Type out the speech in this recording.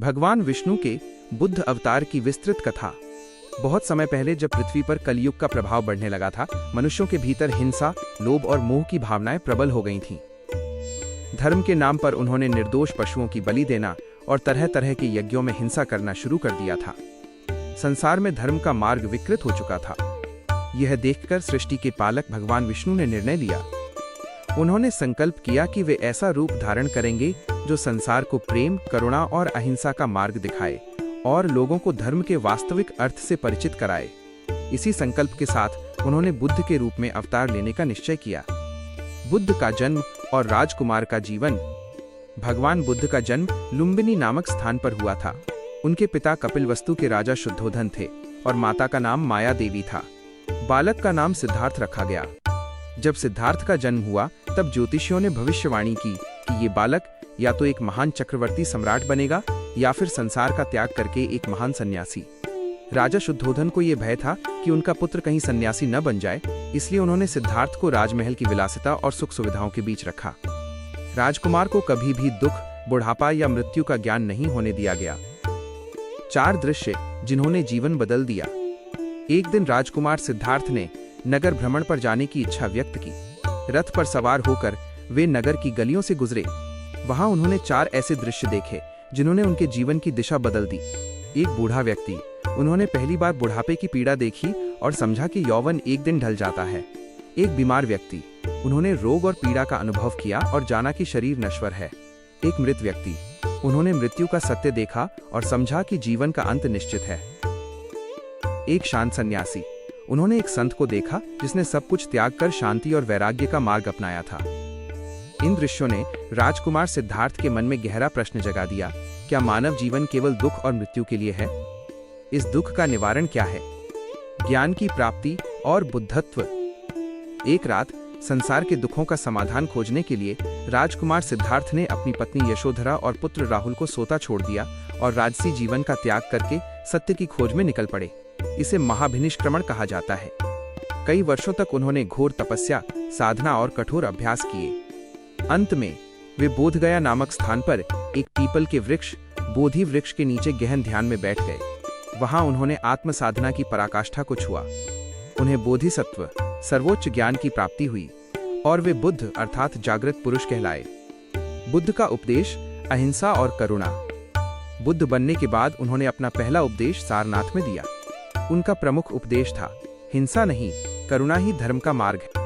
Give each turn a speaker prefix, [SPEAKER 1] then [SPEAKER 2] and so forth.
[SPEAKER 1] भगवान विष्णु के बुद्ध अवतार की विस्तृत कथा। बहुत समय पहले जब पृथ्वी पर कलयुग का प्रभाव बढ़ने लगा था, मनुष्यों के भीतर हिंसा, लोभ और मोह की भावनाएं प्रबल हो गई थीं। धर्म के नाम पर उन्होंने निर्दोष पशुओं की बलि देना और तरह तरह के यज्ञों में हिंसा करना शुरू कर दिया था। संसार में धर्म का मार्ग विकृत हो चुका था। यह देखकर सृष्टि के पालक भगवान विष्णु ने निर्णय लिया। उन्होंने संकल्प किया कि वे ऐसा रूप धारण करेंगे जो संसार को प्रेम, करुणा और अहिंसा का मार्ग दिखाए और लोगों को धर्म के वास्तविक अर्थ से परिचित कराए। इसी संकल्प के साथ उन्होंने बुद्ध के रूप में अवतार लेने का निश्चय किया। बुद्ध का जन्म और राजकुमार का जीवन। भगवान बुद्ध का जन्म लुम्बिनी नामक स्थान पर हुआ था। उनके पिता कपिलवस्तु के राजा शुद्धोधन थे और माता का नाम माया देवी था। बालक का नाम सिद्धार्थ रखा गया। जब सिद्धार्थ का जन्म हुआ तब ज्योतिषियों ने भविष्यवाणी की कि ये बालक या तो एक महान चक्रवर्ती सम्राट बनेगा या फिर संसार का त्याग करके एक महान सन्यासी। राजा शुद्धोधन को यह भय था कि उनका पुत्र कहीं सन्यासी न बन जाए, इसलिए उन्होंने सिद्धार्थ को राजमहल की विलासिता और सुख सुविधाओं के बीच रखा। राजकुमार को कभी भी दुख, बुढ़ापा या मृत्यु का ज्ञान नहीं होने दिया गया। 4 दृश्य जिन्होंने जीवन बदल दिया। एक दिन राजकुमार सिद्धार्थ ने नगर भ्रमण पर जाने की इच्छा व्यक्त की। रथ पर सवार होकर वे नगर की गलियों से गुजरे। वहां उन्होंने 4 ऐसे दृश्य देखे जिन्होंने उनके जीवन की दिशा बदल दी। एक बूढ़ा व्यक्ति। उन्होंने पहली बार बुढ़ापे की पीड़ा देखी और समझा कि यौवन एक दिन ढल जाता है। एक बीमार व्यक्ति। उन्होंने रोग और पीड़ा का अनुभव किया और जाना कि शरीर नश्वर है। एक मृत व्यक्ति। उन्होंने मृत्यु का सत्य देखा और समझा कि जीवन का अंत निश्चित है। एक शांत सन्यासी। उन्होंने एक संत को देखा जिसने सब कुछ त्याग कर शांति और वैराग्य का मार्ग अपनाया था। इन दृश्यों ने राजकुमार सिद्धार्थ के मन में गहरा प्रश्न जगा दिया, क्या मानव जीवन केवल दुख और मृत्यु के लिए है? इस दुख का निवारण क्या है? ज्ञान की प्राप्ति और बुद्धत्व। एक रात संसार के दुखों का समाधान खोजने के लिए राजकुमार सिद्धार्थ ने अपनी पत्नी यशोधरा और पुत्र राहुल को सोता छोड़ दिया और राजसी जीवन का त्याग करके सत्य की खोज में निकल पड़े। इसे महाभिनिष्क्रमण कहा जाता है। कई वर्षों तक उन्होंने घोर तपस्या, साधना और कठोर अभ्यास किए। अंत में वे बोधगया नामक स्थान पर एक पीपल के वृक्ष, बोधि वृक्ष के नीचे गहन ध्यान में बैठ गए। वहां उन्होंने आत्म साधना की पराकाष्ठा को छुआ। उन्हें बोधिसत्व, सर्वोच्च ज्ञान की प्राप्ति हुई और वे बुद्ध अर्थात जागृत पुरुष कहलाए। बुद्ध का उपदेश अहिंसा और करुणा। बुद्ध बनने के बाद उन्होंने अपना पहला उपदेश सारनाथ में दिया। उनका प्रमुख उपदेश था, हिंसा नहीं, करुणा ही धर्म का मार्ग है।